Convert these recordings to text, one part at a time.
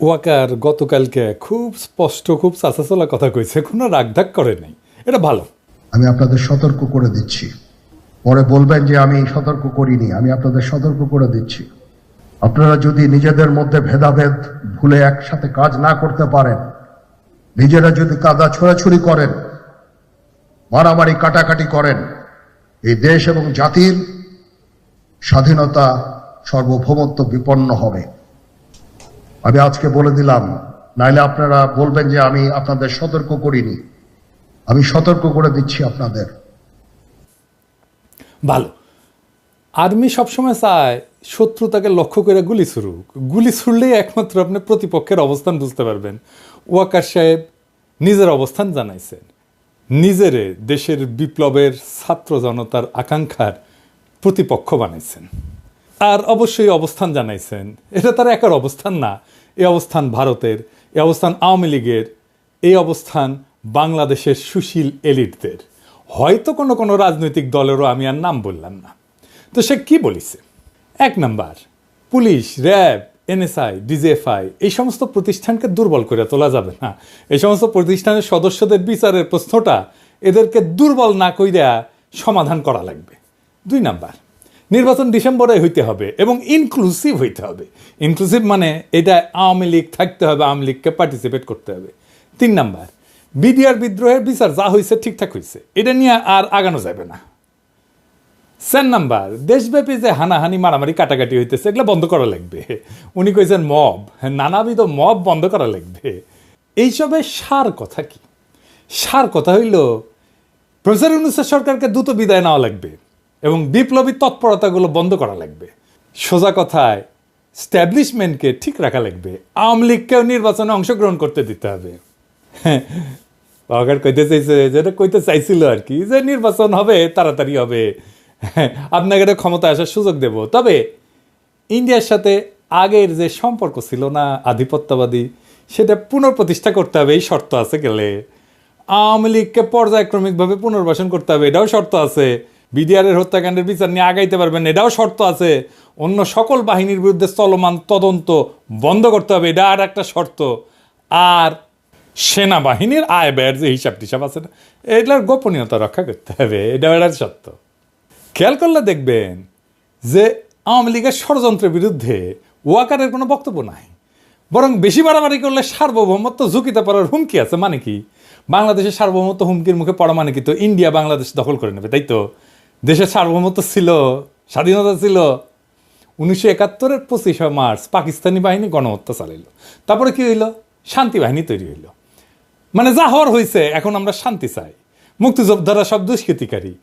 ওয়াকার গতকালকে খুব স্পষ্ট খুব চাচাচলা কথা কইছে, কোনো রাগঢাক করে নাই। এটা ভালো। আমি আপনাদের সতর্ক করে দিচ্ছি, পরে বলবেন যে আমি সতর্ক করিনি। আমি আপনাদের সতর্ক করে দিচ্ছি, আপনারা যদি নিজেদের মধ্যে ভেদাভেদ ভুলে একসাথে কাজ না করতে পারেন, নিজেরা যদি কাদা ছোড়াছুড়ি করেন, মারামারি কাটাকাটি করেন, এই দেশ এবং জাতির স্বাধীনতা সার্বভৌমত্ব বিপন্ন হবে। আমি আজকে বলে দিলাম, নাইলে আপনারা বলবেন যে আমি আপনাদের সতর্ক করিনি। আমি সতর্ক করে দিচ্ছি আপনাদের। ভালো। আর্মি সবসময় চায় শত্রু তাকে লক্ষ্য করে গুলি ছুড়ুক, গুলি ছুড়লেই একমাত্র আপনি প্রতিপক্ষের অবস্থান বুঝতে পারবেন। ওয়াকার সাহেব নিজের অবস্থান জানাইছেন, নিজেরে দেশের বিপ্লবের ছাত্র জনতার আকাঙ্ক্ষার প্রতিপক্ষ বানাইছেন, আর অবশ্যই অবস্থান জানাইছেন। এটা তার একার অবস্থান না, এই অবস্থান ভারতের, এই অবস্থান আওয়ামী লীগের, এই অবস্থান বাংলাদেশের সুশীল এলিটদের, হয়তো কোনো কোনো রাজনৈতিক দলেরও আমি আর নাম বললাম না। তো সে কি বলিছে? এক number, police, RAB, NSI, DGFI এই সমস্ত প্রতিষ্ঠানকে দুর্বল করে তোলা যাবে না। এই সমস্ত প্রতিষ্ঠানের সদস্যদের বিচারের প্রশ্নটা এদেরকে দুর্বল না কইরা সমাধান করা লাগবে। দুই নাম্বার, নির্বাচন ডিসেম্বরে হইতে হবে এবং ইনক্লুসিভ হইতে হবে। ইনক্লুসিভ মানে এটা আওয়ামী লীগ থাকতে হবে, আওয়ামী লীগকে পার্টিসিপেট করতে হবে। তিন নাম্বার, বিডিআর বিদ্রোহের বিচার যা হয়েছে ঠিকঠাক হয়েছে, এটা নিয়ে আর আগানো যাবে না। চার নাম্বার, দেশব্যাপী যে হানাহানি মারামারি কাটাকাটি হইতেছে এগুলো বন্ধ করা লাগবে। উনি কইছেন মব, নানাবিধ মব বন্ধ করা লাগবে। এইসবের সার কথা কি? সার কথা হইল প্রফেসর ইউনূসের সরকারকে দ্রুত বিদায় নেওয়া লাগবে এবং বিপ্লবী তৎপরতাগুলো বন্ধ করা লাগবে। সোজা কথায় স্ট্যাবলিশমেন্টকে ঠিক রাখা লাগবে, আওয়ামী লীগকেও নির্বাচনে অংশগ্রহণ করতে দিতে হবে। ওয়াকার কইতে চাইছে, যেটা কইতে চাইছিল আর কি, যে নির্বাচন হবে, তাড়াতাড়ি হবে, আপনাকে এটা ক্ষমতা আসার সুযোগ দেব। তবে ইন্ডিয়ার সাথে আগের যে সম্পর্ক ছিল না আধিপত্যবাদী, সেটা পুনঃপ্রতিষ্ঠা করতে হবে, এই শর্ত আছে। গেলে আওয়ামী লীগকে পর্যায়ক্রমিকভাবে পুনর্বাসন করতে হবে, এটাও শর্ত আছে। বিডিআরের হত্যাকাণ্ডের বিচার নিয়ে আগাইতে পারবেন, এটাও শর্ত আছে। অন্য সকল বাহিনীর বিরুদ্ধে চলমান তদন্ত বন্ধ করতে হবে, এটা আর একটা শর্ত। আর সেনাবাহিনীর আয় ব্যয়ের যে হিসাব টিসাব আছে না, এটার গোপনীয়তা রক্ষা করতে হবে, এটাও এটার সত্য। খেয়াল করলে দেখবেন যে আওয়ামী লীগের ষড়যন্ত্রের বিরুদ্ধে ওয়াকারের কোনো বক্তব্য নাই, বরং বেশি বাড়াবাড়ি করলে সার্বভৌমত্ব ঝুঁকিতে পড়ার হুমকি আছে। মানে কি? বাংলাদেশের সার্বভৌমত্ব হুমকির মুখে পড়া মানে কি? তো ইন্ডিয়া বাংলাদেশ দখল করে নেবে, তাই তো? দেশের সার্বভৌমত্ব ছিল, স্বাধীনতা ছিল। 1971-এর 25শে মার্চ পাকিস্তানি বাহিনী গণহত্যা চালাইল, তারপরে কি হইল? শান্তি বাহিনী তৈরি হইল। মানে যা হওয়ার হয়েছে, এখন আমরা শান্তি চাই, মুক্তিযোদ্ধারা সব দুষ্কৃতিকারী।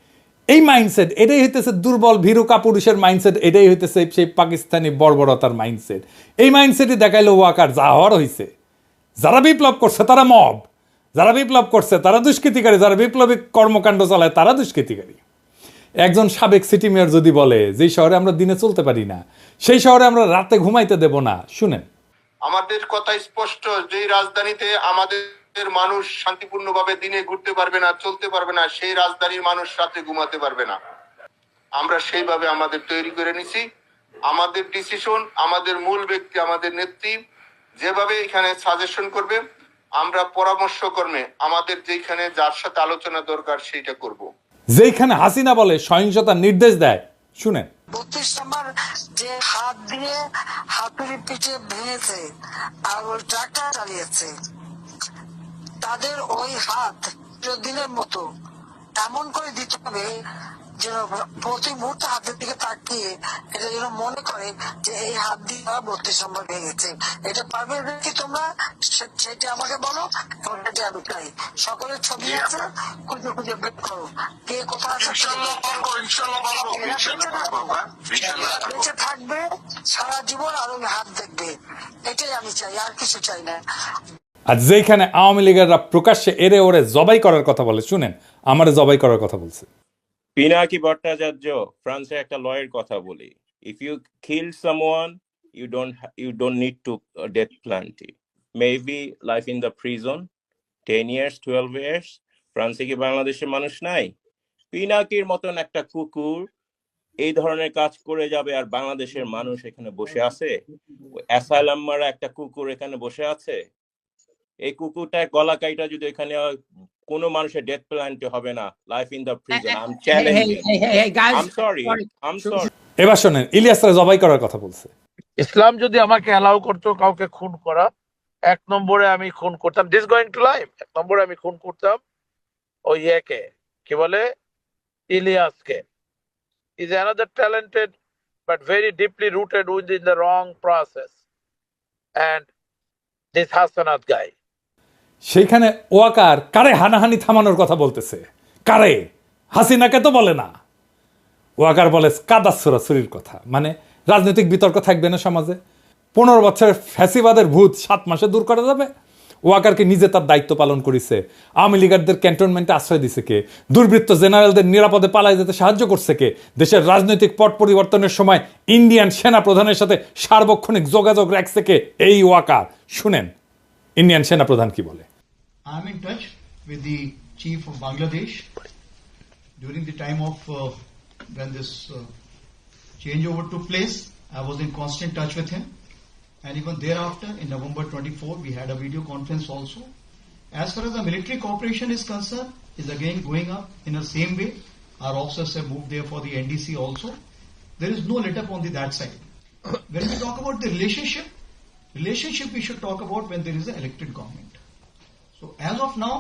এই মাইন্ডসেট, এটাই হইতেছে দুর্বল ভীরু কাপুরুষের মাইন্ডসেট, এটাই হইতেছে সেই পাকিস্তানি বর্বরতার মাইন্ডসেট। এই মাইন্ডসেটই দেখাইলো ওয়াকার, যা হওয়ার হয়েছে। যারা বিপ্লব করছে তারা মব, যারা বিপ্লব করছে তারা দুষ্কৃতিকারী, যারা বিপ্লবী কর্মকাণ্ড চালায় তারা দুষ্কৃতিকারী। একজন সাবেক সিটি মেয়র যদি বলে যেই শহরে আমরা দিনে চলতে পারি না, সেই শহরে আমরা রাতে ঘুমাইতে দেব না, শুনেন। আমাদের কথা স্পষ্ট, যেই রাজধানীতে আমাদের মানুষ শান্তিপূর্ণভাবে দিনে ঘুরতে পারবে না, চলতে পারবে না, সেই রাজধানীর মানুষ রাতে ঘুমাতে পারবে না। আমরা সেইভাবে আমাদের তৈরি করে নিছি। আমাদের ডিসিশন, আমাদের মূল ব্যক্তি, আমাদের নেত্রী যেভাবে এখানে সাজেশন করবে, আমরা পরামর্শ কর্মে আমাদের যেখানে যার সাথে আলোচনা দরকার সেইটা করব। যেখানে হাসিনা বলে সহিংসতার নির্দেশ দেয়, শুনেন। 32 নম্বর যে হাত দিয়ে হাতুড়ি পিঠে ভেঙেছে আর ওই ট্রাক্টর চালিয়েছে, তাদের ওই হাত দিনের মতো এমন করে দিতে হবে যেন প্রতি মুহূর্তে হাতের দিকে তাকিয়ে এটা যেন মনে করে যে এই হাত দিয়ে 32 নম্বর ভেঙেছে। এটা পারবে কি তোমরা? সেটা আমাকে বলো, সেটা আমি চাই। সকলের ছবি আছে, খুঁজে খুঁজে বের করো কে কোথায় আছে। বেঁচে থাকবে সারা জীবন আর ওই হাত দেখবে, এটাই আমি চাই, আর কিছু চাই না। আর যেখানে আওয়ামী লীগেররা প্রকাশ্যে এরে ওরে জবাই করার কথা বলে, শুনেন আমারে জবাই করার কথা বলছে। পিনাকি ভট্টাচার্য ফ্রান্সে একটা লয়ের কথা বলি, if you kill someone you don't need to death penalty, maybe life in the prison 10 years 12 years। ফ্রান্সে কি বাংলাদেশের মানুষ নাই? পিনাকির মতন একটা কুকুর এই ধরনের কাজ করে যাবে আর বাংলাদেশের মানুষ এখানে বসে আছে? অ্যাসাইলাম মারা একটা কুকুর এখানে বসে আছে, এই কুকুরটা গলা কাইটা যদি এখানে কোনো মানুষের ডেথ পেনাল্টি হবে না, life in the prison, I am challenging. guys, I am sorry, I am sorry. এবার শোনেন, ইলিয়াসরা জবাই করার কথা বলছে। ইসলাম যদি আমাকে অ্যালাউ করতো কাউকে খুন করা, 1 নম্বরে আমি খুন করতাম, দিস গোয়িং টু লাইফ, 1 নম্বরে আমি খুন করতাম ওই ইয়েকে, কি বলে, ইলিয়াসকে। Is another talented but very deeply rooted within the wrong process, and this Hasanat guy. সেইখানে ওয়াকার কারে হানাহানি থামানোর কথা বলতেছে, কারে? হাসিনাকে তো বলে না। ওয়াকার বলে কাদাচ্ছুরাছুরির কথা, মানে রাজনৈতিক বিতর্ক থাকবে না সমাজে। 15 বছরের ফ্যাসিবাদের ভূত 7 মাসে দূর করা যাবে? ওয়াকারকে নিজে তার দায়িত্ব পালন করেছে। আওয়ামী লীগারদের ক্যান্টনমেন্টে আশ্রয় দিছে কে? দুর্বৃত্ত জেনারেলদের নিরাপদে পালায় যেতে সাহায্য করছে কে? দেশের রাজনৈতিক পট পরিবর্তনের সময় ইন্ডিয়ান সেনা প্রধানের সাথে সার্বক্ষণিক যোগাযোগ রাখছে কে? এই ওয়াকার। শুনেন ইন্ডিয়ান সেনা প্রধান কি বলে। I'm in touch with the chief of Bangladesh during the time of when this changeover took place. I was in constant touch with him, and even thereafter, in November 24, we had a video conference also. As far as the military cooperation is concerned, is again going up in the same way. Our officers have moved there for the NDC also. There is no let up on that side. When we talk about the relationship we should talk about when there is an elected government. So as of now,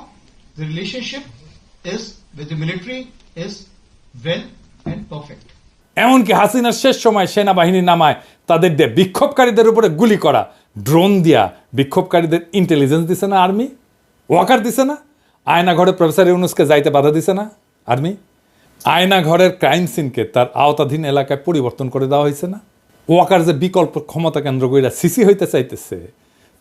the relationship is with the military is well and perfect. এমনকি হাসিনার শেষ সময় সেনাবাহিনী নামায় তাদের দিয়ে বিক্ষোভকারীদের উপরে গুলি করা, ড্রোন দিয়া বিক্ষোভকারীদের ইন্টেলিজেন্স দিছে না আর্মি? ওয়াকার দিছে না? আয়না ঘরে প্রফেসর ইউনুসকে যাইতে বাধা দিছে না আর্মি? আয়না ঘরের ক্রাইম সিনকে তার আওতাধীন এলাকায় পরিবর্তন করে দেওয়া হয়েছে না? ওয়াকার যে বিকল্প ক্ষমতা কেন্দ্র কইরা সিসি হইতে চাইতেছে,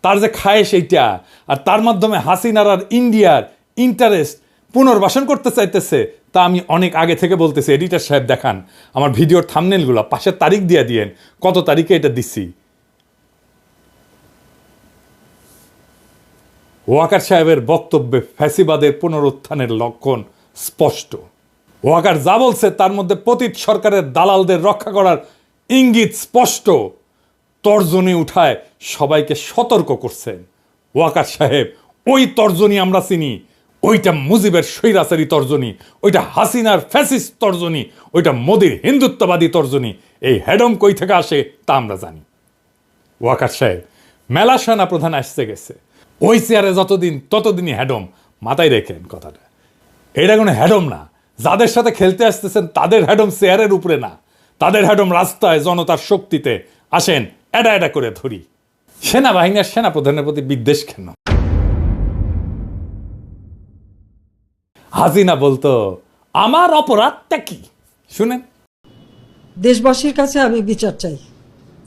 তার যে খায় সেইটা, আর তার মাধ্যমে হাসিনার আর ইন্ডিয়ার ইন্টারেস্ট পুনর্বাসন করতে চাইতেছে, তা আমি অনেক আগে থেকে বলতেছি। এডিটর সাহেব দেখান আমার ভিডিওর থাম্বনেলগুলো, পাশের তারিখ দিয়ে দিয়েন কত তারিখে এটা দিচ্ছি। ওয়াকার সাহেবের বক্তব্যে ফ্যাসিবাদের পুনরুত্থানের লক্ষণ স্পষ্ট। ওয়াকার যা বলছে তার মধ্যে পতিত সরকারের দালালদের রক্ষা করার ইঙ্গিত স্পষ্ট। তর্জনী উঠায় সবাইকে সতর্ক করছেন ওয়াকার সাহেব। ওই তর্জনী আমরা চিনি, ওইটা মুজিবের স্বৈরাচারী তর্জনী, ওইটা হাসিনার ফ্যাসিস্ট তর্জনী, ওইটা মোদির হিন্দুত্ববাদী তর্জনী। এই হেডম কই থেকে আসে তা আমরা জানি। ওয়াকার সাহেব মেলা সেনা প্রধান আসছে গেছে, ওই চেয়ারে যতদিন ততদিনই হেডম। মাথায় রেখেন কথাটা, এটা কোনো হেডম না। যাদের সাথে খেলতে আসতেছেন তাদের হেডম চেয়ারের উপরে না, তাদের হেডম রাস্তায় জনতার শক্তিতে। আসেন এডা এডা করে ধরি। সেনাবাহিনীর সেনাপ্রধানের প্রতি বিদ্বেষ কেন? হাসিনা বলতো আমার অপরাধটা কি? শুনেন, দেশবাসীর কাছে আমি বিচার চাই,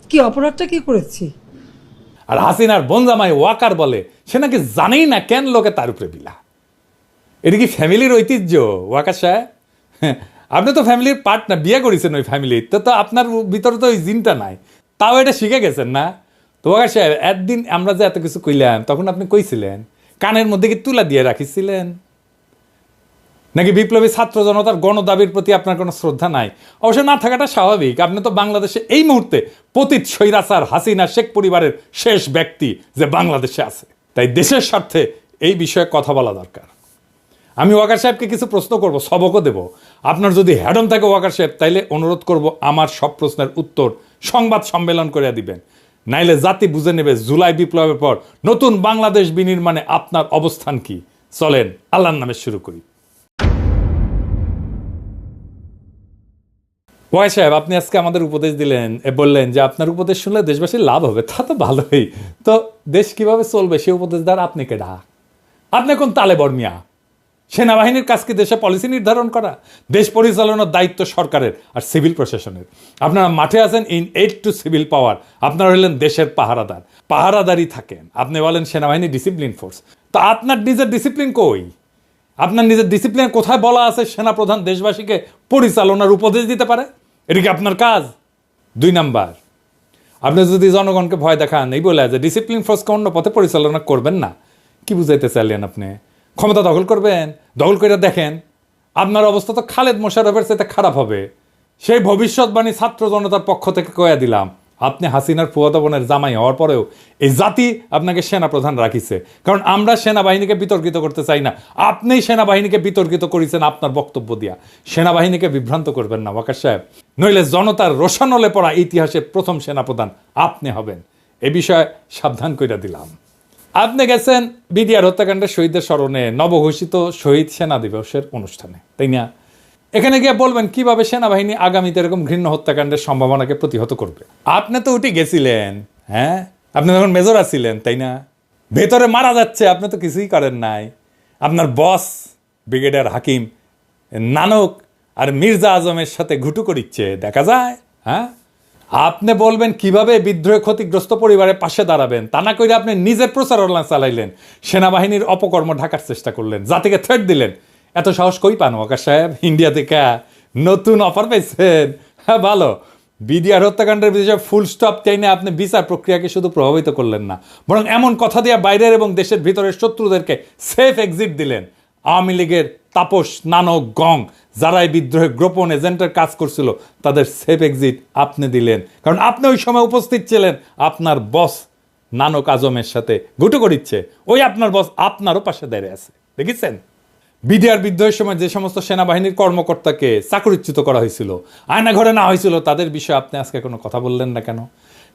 কি অপরাধটা কি করেছি। আর হাসিনার বনজামাই ওয়াকার বলে সে নাকি জানেই না কেন লোকে তার উপরে বিলা। এটা কি ফ্যামিলির ঐতিহ্য ওয়াকার সাহেব? আপনি তো ফ্যামিলির পার্ট না, বিয়ে করেছেন ওই ফ্যামিলির, তো আপনার ভিতরে তো ওই জিনটা নাই, তাও এটা শিখে গেছেন না। তো ওয়াকার সাহেব একদিন আমরা যে এত কিছু কইলাম তখন আপনি কইছিলেন কানের মধ্যে কি তুলা দিয়ে রাখিছিলেন? নাকি বিপ্লবী ছাত্র জনতার গণদাবির প্রতি আপনার কোনো শ্রদ্ধা নাই? অবশ্য না থাকাটা স্বাভাবিক, আপনি তো বাংলাদেশে এই মুহূর্তে পতিত স্বৈরাচার হাসিনা শেখ পরিবারের শেষ ব্যক্তি যে বাংলাদেশে আছে। তাই দেশের স্বার্থে এই বিষয়ে কথা বলা দরকার। আমি ওয়াকার সাহেবকে কিছু প্রশ্ন করব, সবকও দেব। আপনার যদি হ্যাডম থাকে ওয়াকার সাহেব, তাইলে অনুরোধ করব আমার সব প্রশ্নের উত্তর সংবাদ সম্মেলন করে দিবেন, নাইলে জাতি বুঝে নেবে জুলাই বিপ্লবের পর নতুন বাংলাদেশ বিনির্মাণে আপনার অবস্থান কি। চলেন আল্লাহর নামে শুরু করি। ওয়াই সাহেব, আপনি আজকে আমাদের উপদেশ দিলেন, বললেন যে আপনার উপদেশ শুনলে দেশবাসীর লাভ হবে। তা তো ভালোই, তো দেশ কিভাবে চলবে সে উপদেশ দ্বার আপনি কেডা? আপনি কোন তালে বর্মিয়া? সেনাবাহিনীর কাজকে দেশে পলিসি নির্ধারণ করা, দেশ পরিচালনার দায়িত্ব সরকারের আর সিভিল প্রশাসনের। আপনারা মাঠে আছেন ইন এইড টু সিভিল পাওয়ার, আপনারা হলেন দেশের পাহারাদার, পাহারাদারি থাকেন। আপনি বলেন সেনাবাহিনী ডিসিপ্লিন ফোর্স, তা আপনার নিজের ডিসিপ্লিন কই? আপনার নিজের ডিসিপ্লিন কোথায় বলা আছে সেনাপ্রধান দেশবাসীকে পরিচালনার উপদেশ দিতে পারে? এটা কি আপনার কাজ? 2 নাম্বার, আপনি যদি জনগণকে ভয় দেখান এই বলে যে ডিসিপ্লিন ফোর্সকে অন্য পথে পরিচালনা করবেন না, কি বুঝাইতে চাইলেন আপনি? ক্ষমতা দখল করবেন? দখল করে দেখেন আপনার অবস্থা তো খালেদ মোশাররফের চাইতে খারাপ হবে। সেই ভবিষ্যৎবাণী ছাত্র জনতার পক্ষ থেকে কয়া দিলাম। আপনি হাসিনার ফুয়াদা বোনের জামাই হওয়ার পরেও এই জাতি আপনাকে সেনাপ্রধান রাখিছে, কারণ আমরা সেনাবাহিনীকে বিতর্কিত করতে চাই না। আপনিই সেনাবাহিনীকে বিতর্কিত করেছেন আপনার বক্তব্য দিয়া। সেনাবাহিনীকে বিভ্রান্ত করবেন না ওয়াকার সাহেব, নইলে জনতার রোশানলে পড়া ইতিহাসের প্রথম সেনাপ্রধান আপনি হবেন। এ বিষয়ে সাবধান কইরা দিলাম। আপনি গেছেন বিডিআর হত্যাকাণ্ডের শহীদদের স্মরণে নবঘোষিত শহীদ সেনা দিবসের অনুষ্ঠানে, তাই না? এখানে গিয়ে বলবেন কিভাবে সেনাবাহিনী আগামীতে এরকম ঘৃণ্য হত্যাকাণ্ডের সম্ভাবনাকে প্রতিহত করবে। আপনি তো উঠে গেছিলেন, হ্যাঁ, আপনি তখন মেজর আছিলেন, তাই না? ভেতরে মারা যাচ্ছে, আপনি তো কিছুই করেন নাই। আপনার বস ব্রিগেডিয়ার হাকিম নানক আর মির্জা আজমের সাথে ঘুটু করিচ্ছে, দেখা যায়। হ্যাঁ, আপনি বলবেন কিভাবে বিদ্রোহে ক্ষতিগ্রস্ত পরিবারের পাশে দাঁড়াবেন, তা না করে আপনি নিজের প্রচারণা চালাইলেন, সেনাবাহিনীর অপকর্ম ঢাকার চেষ্টা করলেন, জাতিকে থ্রেট দিলেন। এত সাহস কই পান ওয়াকার সাহেব? ইন্ডিয়া থেকে নতুন অফার পাইছেন? হ্যাঁ, ভালো। বিডিআর হত্যাকাণ্ডের বিষয়ে ফুল স্টপ চাইনে আপনি বিচার প্রক্রিয়াকে শুধু প্রভাবিত করলেন না, বরং এমন কথা দিয়ে বাইরের এবং দেশের ভিতরের শত্রুদেরকে সেফ এক্সিট দিলেন। আওয়ামী লীগের তাপস, নানক, গং যারা এই বিদ্রোহে গোপন এজেন্টের কাজ করছিল, তাদের সেফ এক্সিট আপনি দিলেন, কারণ আপনি ওই সময় উপস্থিত ছিলেন। আপনার বস নানক আজমের সাথে ঘুটু করিচ্ছে, ওই আপনার বস আপনারও পাশে দাঁড়িয়ে আছে, দেখেছেন? বিডিআর বিদ্রোহের সময় যে সমস্ত সেনাবাহিনীর কর্মকর্তাকে চাকরিচ্যুত করা হয়েছিল, আয়না ঘরে না হয়েছিল, তাদের বিষয়ে আপনি আজকে কোনো কথা বললেন না কেন?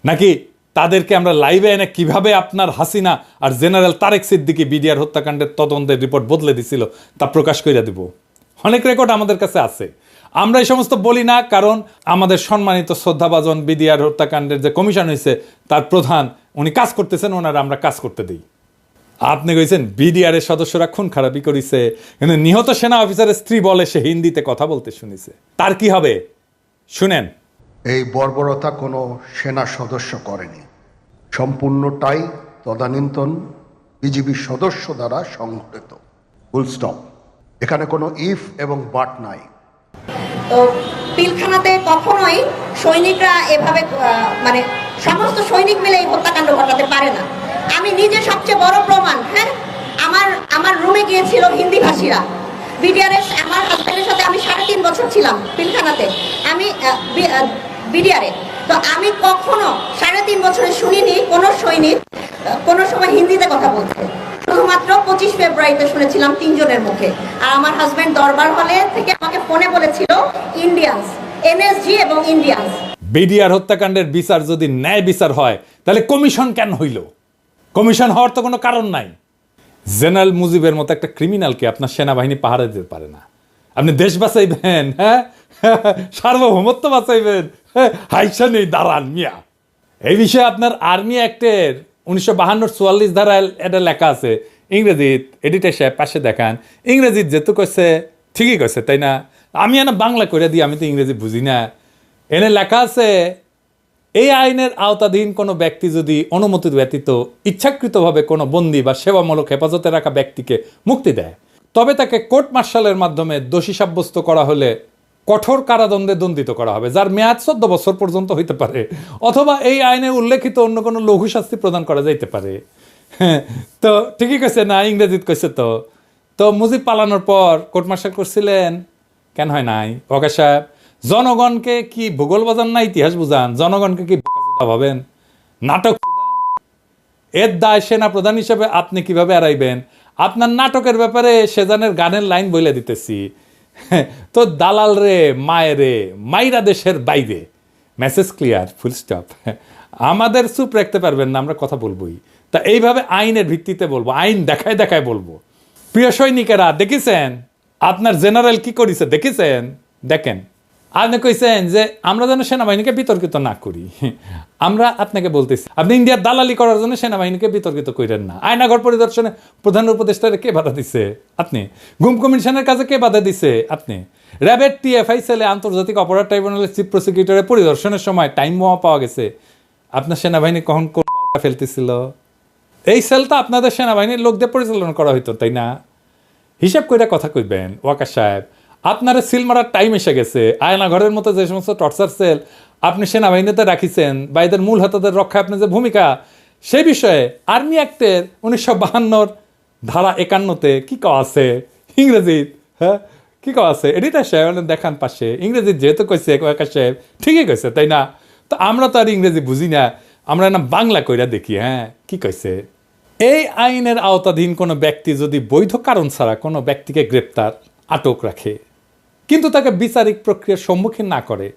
নাকি তাদেরকে আমরা লাইভে এনে কিভাবে আপনার হাসিনা আর জেনারেল তারেক সিদ্দিকী বিডিআর হত্যাকাণ্ডের তদন্তের রিপোর্ট বদলে দিছিল তা প্রকাশ করে দিব? অনেক রেকর্ড আমাদের কাছে আছে। আমরা এই সমস্ত বলি না, কারণ আমাদের সম্মানিত শ্রদ্ধাভাজন বিডিআর হত্যাকাণ্ডের যে কমিশন হয়েছে তার প্রধান উনি কাজ করতেছেন, ওনারা আমরা কাজ করতে দিই। আপনি কইছেন বিডিআর এর সদস্যরা খুন খারাপি করেছে, কিন্তু নিহত সেনা অফিসারের স্ত্রী বলে সে হিন্দিতে কথা বলতে শুনেছে। তার কি হবে শুনেন। এই বর্বরতা কোনো সেনা সদস্য করেনি, সম্পূর্ণটাই তদানীন্তন বিজিবি সদস্য দ্বারা সংঘটিত। Full stop. এখানে কোনো ইফ এবং বাট নাই। তো পিলখানাতে কখনোই সৈনিকরা এভাবে মানে সমস্ত সৈনিক মিলে এই হত্যাকাণ্ড ঘটাতে পারে না। আমি নিজে সবচেয়ে বড় প্রমাণ। হ্যাঁ, আমার রুমে গিয়েছিল হিন্দি ভাষীরা। বিডিআরের আমার হাজব্যান্ডের সাথে আমি 3.5 বছর ছিলাম পিলখানাতে, আমি বিডিআরে। তো আমি কখনো 3.5 বছরে শুনিনি কোনো সৈনিক কোনো সময় হিন্দিতে কথা বলতে। শুধুমাত্র 25 ফেব্রুয়ারিতে শুনেছিলাম 3 জনের মুখে। আর আমার হাজব্যান্ড দরবার হলে থেকে আমাকে ফোনে বলেছিল ইন্ডিয়ান্স, এনএসজি এবং ইন্ডিয়ান্স। বিডিআর হত্যাকাণ্ডের বিচার যদি ন্যায় বিচার হয়, তাহলে কমিশন কেন হইল? কমিশন হওয়ার তো কোনো কারণ নাই। জেনারেল মুজিবের মতো একটা ক্রিমিনালকে আপনার সেনাবাহিনী পাহারা দিতে পারে না। আপনি দেশ বাঁচাইবেন, হ্যাঁ, সার্বভৌমত্ব বাঁচাইবেন, হাইসা নেই দাঁড়ান মিয়া। এই বিষয়ে আপনার আর্মি অ্যাক্টের 1952-44 ধারায় এটা লেখা আছে ইংরেজিত। এডিটর সাহেব পাশে দেখান, ইংরেজিত যেহেতু কইছে ঠিকই কইছে, তাই না? আমি এনে বাংলা করে দিই, আমি তো ইংরেজি বুঝি না। এনে লেখা আছে, এই আইনের আওতাধীন কোনো ব্যক্তি যদি অনুমতি ব্যতীত ইচ্ছাকৃতভাবে কোনো বন্দী বা সেবামূলক হেফাজতে রাখা ব্যক্তিকে মুক্তি দেয়, তবে তাকে কোর্ট মার্শালের মাধ্যমে দোষী সাব্যস্ত করা হলে কঠোর কারাদণ্ডে দণ্ডিত করা হবে, যার মেয়াদ 14 বছর পর্যন্ত হইতে পারে, অথবা এই আইনে উল্লেখিত অন্য কোনো লঘু শাস্তি প্রদান করা যাইতে পারে। হ্যাঁ, তো ঠিকই কইছে না? ইংরেজিত কইছে। তো মুজিব পালানোর পর কোর্ট মার্শাল করছিলেন, কেন হয় নাই? ওকে সাহেব, জনগণকে কি ভূগোল বাজান না ইতিহাস বুঝান? জনগণকে কি বোকা ভাবেন? নাটক এর দায় সেনা প্রধান হিসেবে আপনি কিভাবে এড়াইবেন? আপনার নাটকের ব্যাপারে সেজানের গানের লাইন বলে দিতেছি। তো দালাল রে মায়েরে মাইরা দেশের বাইরে, মেসেজ ক্লিয়ার, ফুল স্টপ। আমাদের চুপ রাখতে পারবেন না, আমরা কথা বলবোই। তা এইভাবে আইনের ভিত্তিতে বলবো, আইন দেখায় দেখায় বলবো। প্রিয় সৈনিকেরা, দেখেছেন আপনার জেনারেল কি করেছে? দেখেছেন? দেখেন, আপনি কইছেন যে আমরা যেন সেনাবাহিনীকে বিতর্কিত না করি। আমরা আপনাকে বলতেছি, আপনি ইন্ডিয়ার দালালি করার জন্য সেনাবাহিনীকে বিতর্কিত করেন না। আয়নাঘর পরিদর্শনে প্রধান উপদেষ্টারে কে বাধা দিছে? আপনি। গুম কমিশনের কাছে কে বাধা দিছে? আপনি। র্যাবের টিএফআই সেলে আন্তর্জাতিক অপরাধ ট্রাইব্যুনালের চিফ প্রসিকিউটরের পরিদর্শনের সময় টাইম বোমা পাওয়া গেছে। আপনার সেনাবাহিনী কখন কোন ফেলতেছিল? এই সেলটা আপনাদের সেনাবাহিনীর লোক দিয়ে পরিচালনা করা হইতো, তাই না? হিসাব করে কথা কইবেন ওয়াকার সাহেব। আপনারা সিল মারার টাইম এসে গেছে। আয়নাঘরের মতো যে সমস্ত টর্চার সেল আপনি সেনাবাহিনীতে রাখিছেন বা এদের মূল হাতাদের রক্ষায় আপনার যে ভূমিকা, সেই বিষয়ে আর্মি অ্যাক্টের 1952 ধারা 51-তে কি কওয়া আছে ইংরেজি? হ্যাঁ, কি কওয়া আছে এডিটার সাহেব দেখান পাশে ইংরেজি যেহেতু কইছে একা সাহেব ঠিকই কইছে তাই না? তো আমরা তো আর ইংরেজি বুঝি না, আমরা না বাংলা কইরা দেখি। হ্যাঁ কি কইছে, এই আইনের আওতাধীন কোনো ব্যক্তি যদি বৈধ কারণ ছাড়া কোনো ব্যক্তিকে গ্রেপ্তার আটক রাখে কিন্তু তাকে বিচারিক প্রক্রিয়ার সম্মুখীন না করে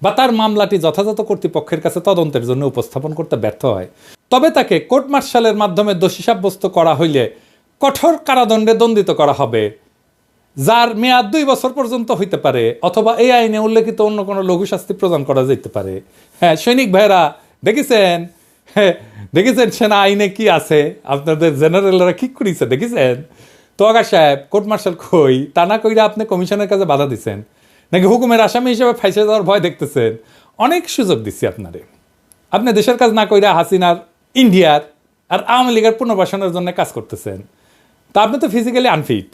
বা তার মামলাটি যথাযথ কর্তৃপক্ষের কাছে তদন্তের জন্য উপস্থাপন করতে ব্যর্থ হয়, তবে তাকে কোর্ট মার্শালের মাধ্যমে দোষী সাব্যস্ত করা হইলে কঠোর কারাদণ্ডে দণ্ডিত করা হবে, যার মেয়াদ 2 বছর পর্যন্ত হইতে পারে, অথবা এই আইনে উল্লেখিত অন্য কোনো লঘু শাস্তি প্রদান করা যেতে পারে। হ্যাঁ সৈনিক ভাইরা দেখেছেন, হ্যাঁ দেখেছেন সেনা আইনে কি আছে, আপনাদের জেনারেলরা কি করেছে দেখেছেন? তো আকাশ সাহেব কোর্ট মার্শাল কই তা না কইরা আপনি কমিশনের কাছে বাধা দিচ্ছেন নাকি হুকুমের আসামি হিসেবে ফাইসে যাওয়ার ভয় দেখতেছেন? অনেক সুযোগ দিচ্ছি আপনারে, আপনি দেশের কাজ না কইরা হাসিনার, ইন্ডিয়ার আর আওয়ামী লীগের পুনর্বাসনের জন্য কাজ করতেছেন। তা আপনি তো ফিজিক্যালি আনফিট,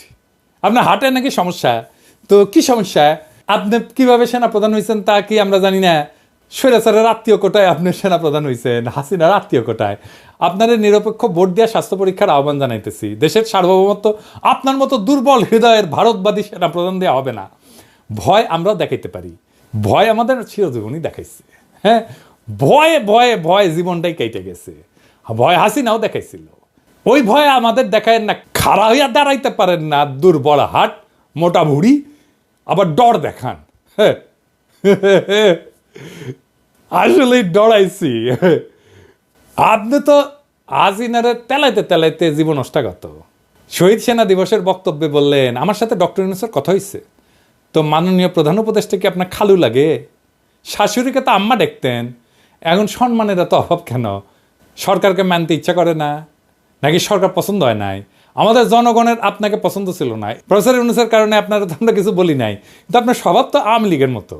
আপনার হার্টের নাকি সমস্যা। তো কি সমস্যা? আপনি কিভাবে সেনাপ্রধান হয়েছেন তা কি আমরা জানি না? স্বৈরাচারের আত্মীয় কোটায় আপনি সেনাপ্রধান হয়েছেন, হাসিনার আত্মীয় কোটায়। আপনার নিরপেক্ষ ভোট দেওয়া স্বাস্থ্য পরীক্ষার আহ্বান জানাইতেছি। দেশের সার্বভৌমত্ব আপনার মতো দুর্বল হৃদয়ের ভারতবাদী সেনাপ্রধান দেওয়া হবে না। ভয় আমরাও দেখাইতে পারি, ভয় আমাদের চিরজীবনই দেখাইছে। হ্যাঁ ভয়ে ভয়ে ভয় জীবনটাই কেটে গেছে, ভয় হাসিনাও দেখাইছিল। ওই ভয় আমাদের দেখায় না, খাড়া হইয়া দাঁড়াইতে পারেন না, দুর্বল হাট, মোটা ভুড়ি, আবার ডর দেখান। হ্যাঁ আসলেই ডরাইছি। আপনি তো হাসিনারে তেলাইতে তেলাইতে জীবন অষ্টাগত। শহীদ সেনা দিবসের বক্তব্যে বললেন আমার সাথে ডক্টর ইউনূসের কথা হয়েছে। তো মাননীয় প্রধান উপদেষ্টা কি আপনার খালু লাগে? শাশুড়িকে তো আম্মা দেখতেন, এখন সম্মানের এত অভাব কেন? সরকারকে মানতে ইচ্ছা করে না নাকি সরকার পছন্দ হয় নাই? আমাদের জনগণের আপনাকে পছন্দ ছিল না, প্রফেসর ইউনূসের কারণে আপনারা তো আমরা কিছু বলি নাই, কিন্তু আপনার স্বভাব তো আওয়ামী লীগের মতো।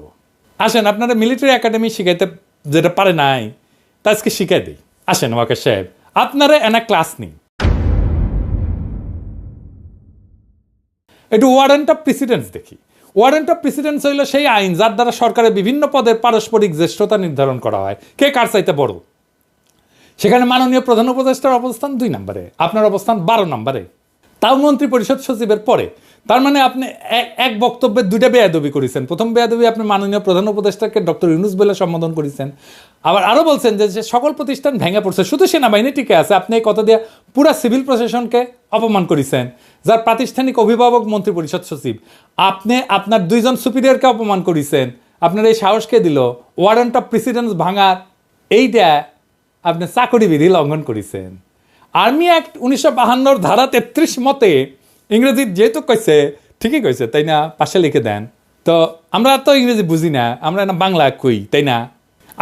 আসেন আপনারা মিলিটারি একাডেমি শিখাইতে যেটা পারে নাই তা আজকে শিখাই দিই। আসেন ওয়াকার সাহেব, আপনারা এনা ক্লাস নিন। একটু ওয়ারেন্ট অফ প্রেসিডেন্স দেখি। ওয়ারেন্ট অফ প্রেসিডেন্স হইল সেই আইন যার দ্বারা সরকারের বিভিন্ন পদের পারস্পরিক জ্যেষ্ঠতা নির্ধারণ করা হয়, কে কার চাইতে বড়। সেখানে মাননীয় প্রধান উপদেষ্টার অবস্থান 2 নম্বরে, আপনার অবস্থান 12 নম্বরে, তাও মন্ত্রী পরিষদ সচিবের পরে। তার মানে আপনি এক বক্তব্যে 2টা বেয়াদবি করেছেন। প্রথম বেয়াদবি আপনি মাননীয় প্রধান উপদেষ্টাকে ডক্টর ইউনূস বলে সম্বোধন করেছেন, আবার আরও বলছেন যে সকল প্রতিষ্ঠান ভেঙে পড়ছে, শুধু সেনাবাহিনী টিকে আছে। আপনি এই কথা দিয়ে পুরা সিভিল প্রশাসনকে অপমান করেছেন, যার প্রাতিষ্ঠানিক অভিভাবক মন্ত্রী পরিষদ সচিব। আপনি আপনার 2 জন সুপিরিয়রকে অপমান করেছেন। আপনার এই সাহসকে দিল ওয়ারেন্ট অফ প্রেসিডেন্স ভাঙার, এইটা আপনি চাকরি বিধি লঙ্ঘন করেছেন। আর্মি অ্যাক্ট 1952 ধারা 33 মতে, ইংরেজি যেহেতু কইছে ঠিকই কইছে তাই না, পাশে লিখে দেন। তো আমরা তো ইংরেজি বুঝি না, আমরা না বাংলা কই তাই না?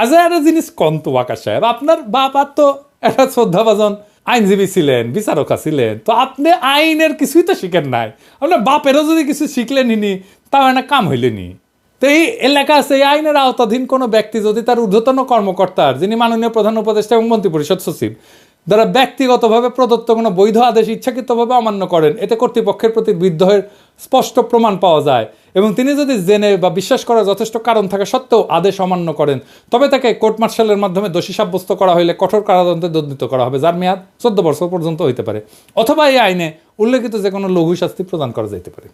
আজ একটা জিনিস কম তো ওয়াকার সাহেব, আপনার বাবা তো একটা শ্রদ্ধাভাজন আইনজীবী ছিলেন, বিচারকা ছিলেন, তো আপনি আইনের কিছুই তো শিখেন নাই। আপনার বাপেরও যদি কিছু শিখলেনি তাও একটা কাম হইলেনি। তো এই এলাকা আছে, এই আইনের আওতাধীন কোনো ব্যক্তি যদি তার ঊর্ধ্বতন কর্মকর্তার, যিনি মাননীয় প্রধান উপদেষ্টা এবং মন্ত্রী পরিষদ সচিব, দ্বারা ব্যক্তিগতভাবে প্রদত্ত কোনো বৈধ আদেশ ইচ্ছাকৃতভাবে অমান্য করেন, এতে কর্তৃপক্ষের প্রতি বিদ্রোহের স্পষ্ট প্রমাণ পাওয়া যায় এবং তিনি যদি জেনে বা বিশ্বাস করার যথেষ্ট কারণ থাকা সত্ত্বেও আদেশ অমান্য করেন, তবে তাকে কোর্ট মার্শালের মাধ্যমে দোষী সাব্যস্ত করা হলে কঠোর কারাদণ্ডে দণ্ডিত করা হবে, যার মেয়াদ 14 বছর পর্যন্ত হইতে পারে, অথবা এই আইনে উল্লেখিত যে কোনো লঘু শাস্তি প্রদান করা যেতে পারে।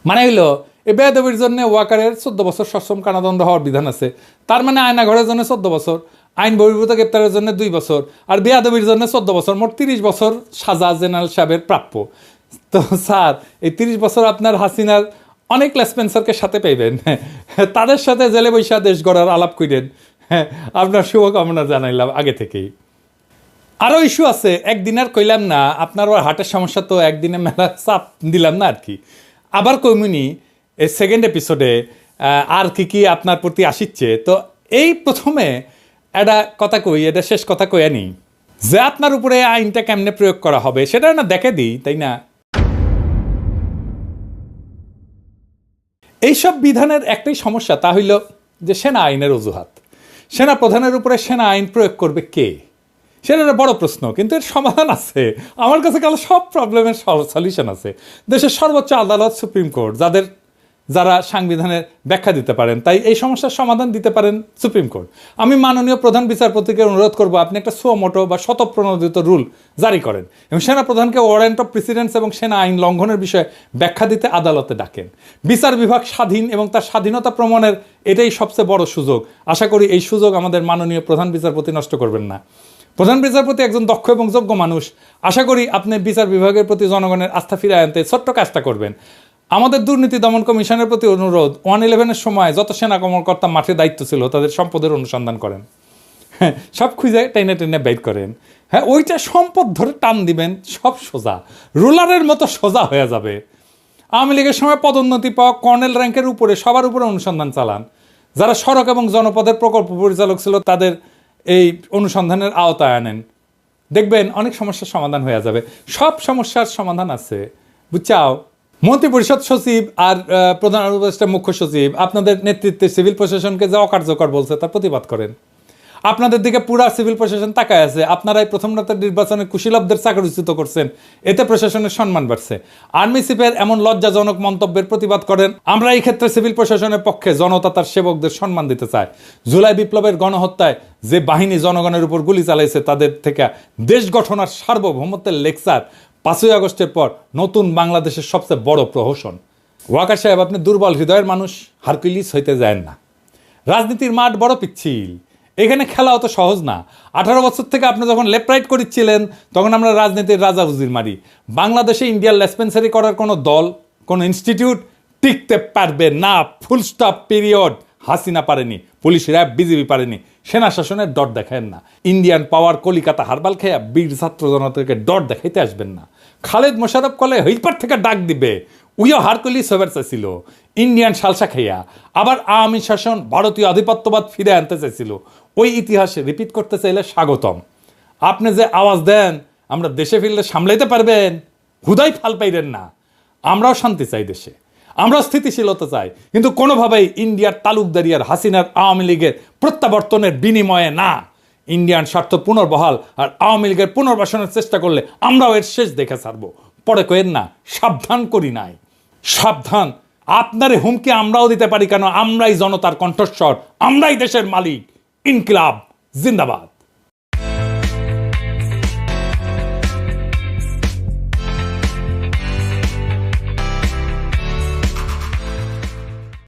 মানে হইল এই বেয়াদবির জন্য ওয়াকারের 14 বছর সশ্রম কারাদণ্ড হওয়ার বিধান আছে। তার মানে আয়নাঘরের জন্য 14 বছর, আইন বহির্ভূত গ্রেপ্তারের জন্য 2 বছর, আর বেয়াদবির জন্য 14 বছর, মোট 30 বছর সাজা জেনারেল সাহেবের প্রাপ্য। তো স্যার এই 30 বছর আপনার হাসিনার অনেক লেসপেন্সারকে সাথে পাইবেন, তাদের সাথে জেলে বৈশা দেশ গড়ার আলাপ করেন। হ্যাঁ আপনার শুভকামনা জানাইলাম আগে থেকেই। আরও ইস্যু আছে, একদিন আর কইলাম না, আপনার ওর হার্টের সমস্যা তো একদিনে মেলা চাপ দিলাম না আর কি। আবার কইমুনি এই সেকেন্ড এপিসোডে আর কি আপনার প্রতি আসিচ্ছে। তো এই প্রথমে একটা কথা কই, এটা শেষ কথা কই আনি, যে আপনার উপরে আইনটা কেমনে প্রয়োগ করা হবে সেটা না দেখে দিই তাই না। এইসব বিধানের একটাই সমস্যা, তা হইল যে সেনা আইনের অজুহাত। সেনা প্রধানের উপরে সেনা আইন প্রয়োগ করবে কে, সেটা একটা বড় প্রশ্ন, কিন্তু এর সমাধান আছে। আমার কাছে কাল সব প্রবলেমের সলিউশন আছে। দেশের সর্বোচ্চ আদালত সুপ্রিম কোর্ট, যাদের যারা সাংবিধানের ব্যাখ্যা দিতে পারেন। তাই এই সমস্যার সমাধান দিতে পারেন সুপ্রিম কোর্ট। আমি মাননীয় প্রধান বিচারপতিকে অনুরোধ করব, আপনি একটা সুমোটো বা স্বতঃপ্রণোদিত রুল জারি করেন এবং সেনা প্রধানকে ওয়ারেন্ট অফ প্রেসিডেন্স এবং সেনা আইন লঙ্ঘনের বিষয়ে ব্যাখ্যা দিতে আদালতে ডাকেন। বিচার বিভাগ স্বাধীন এবং তার স্বাধীনতা প্রমাণের এটাই সবচেয়ে বড় সুযোগ। আশা করি এই সুযোগ আমাদের মাননীয় প্রধান বিচারপতি নষ্ট করবেন না। প্রধান বিচারপতি একজন দক্ষ এবং যোগ্য মানুষ। আশা করি আপনি বিচার বিভাগের প্রতি জনগণের আস্থা ফিরিয়ে আনতে ছোট্ট কাজটা করবেন। আমাদের দুর্নীতি দমন কমিশনের প্রতি অনুরোধ, 111-এর সময় যত সেনা কর্মকর্তা মাঠে দায়িত্ব ছিল তাদের সম্পদের অনুসন্ধান করেন, হ্যাঁ সব খুঁজে টেনে টেনে বের করেন। হ্যাঁ ওইটা সম্পদ ধরে টান দিবেন, সব সোজা রুলারের মতো সোজা হয়ে যাবে। আওয়ামী লীগের সময় পদোন্নতি পাওয়া কর্নেল র্যাঙ্কের উপরে সবার উপরে অনুসন্ধান চালান। যারা সড়ক এবং জনপদের প্রকল্প পরিচালক ছিল তাদের এই অনুসন্ধানের আওতায় আনেন, দেখবেন অনেক সমস্যার সমাধান হয়ে যাবে। সব সমস্যার সমাধান আছে, বুঝছাও। মন্ত্রিপরিষদ সচিব আর প্রধান উপদেষ্টা মুখ্য সচিব আপনাদের নেতৃত্বে সিভিল প্রশাসনকে যে অকার্যকর বলছে তার প্রতিবাদ করেন। আপনাদের দিকে পুরা সিভিল প্রশাসন তাকায় আছে। আপনারাই প্রথম রাতের নির্বাচনে কুশীলবদের চাকরিচ্যুত করছেন, এতে প্রশাসনের সম্মান বাড়ছে। আর্মি চিফের এমন লজ্জাজনক মন্তব্যের প্রতিবাদ করেন। আমরা এই ক্ষেত্রে সিভিল প্রশাসনের পক্ষে, জনতা তার সেবকদের সম্মান দিতে চায়। জুলাই বিপ্লবের গণহত্যায় যে বাহিনী জনগণের উপর গুলি চালাইছে তাদের থেকে দেশ গঠন আর সার্বভৌমত্বের লেকচার 5ই আগস্টের পর নতুন বাংলাদেশের সবচেয়ে বড় প্রহসন। ওয়াকার সাহেব, আপনি দুর্বল হৃদয়ের মানুষ, হারকুলিস হইতে যায় না। রাজনীতির মাঠ বড় পিচ্ছিল, এখানে খেলা অত সহজ না। 18 বছর থেকে আপনি যখন লেফট রাইট করেছিলেন তখন আমরা রাজনীতির রাজা উজির মারি। বাংলাদেশে ইন্ডিয়ার লেসপেন্সারি করার কোনো দল, কোনো ইনস্টিটিউট টিকতে পারবে না, ফুল স্টপ, পিরিয়ড। হাসিনা পারেনি, পুলিশ র্যাব বিজিবি পারেনি, সেনা শাসনের ডট দেখায়েন না। ইন্ডিয়ান পাওয়ার কলিকাতা হারবাল খেয়া বীর ছাত্র জনতাকে ডট দেখাইতে আসবেন না। খালেদ মোশাররফ কলে হইপার থেকে ডাক দিবে, উইও হারকুলিস হবার চাইছিল ইন্ডিয়ান সালসা খাইয়া। আবার আওয়ামী শাসন, ভারতীয় আধিপত্যবাদ ফিরে আনতে চাইছিল। ওই ইতিহাসে রিপিট করতে চাইলে স্বাগতম। আপনি যে আওয়াজ দেন আমরা দেশে ফিরলে সামলাইতে পারবেন, হুদাই ফাল পাইলেন না। আমরাও শান্তি চাই দেশে, আমরা স্থিতিশীলতা চাই, কিন্তু কোনোভাবেই ইন্ডিয়ার তালুকদারি আর হাসিনার আওয়ামী লীগের প্রত্যাবর্তনের বিনিময়ে না। ইন্ডিয়ান স্বার্থ পুনর্বহাল আর আওয়ামী লীগের পুনর্বাসনের চেষ্টা করলে আমরাও এর শেষ দেখে ছাড়বো। পরে কয়েন না, সাবধান করি নাই, সাবধান। আপনারে হুমকি আমরাও দিতে পারি কেন? আমরাই জনতার কণ্ঠস্বর, আমরাই দেশের মালিক। ইনকিলাব জিন্দাবাদ।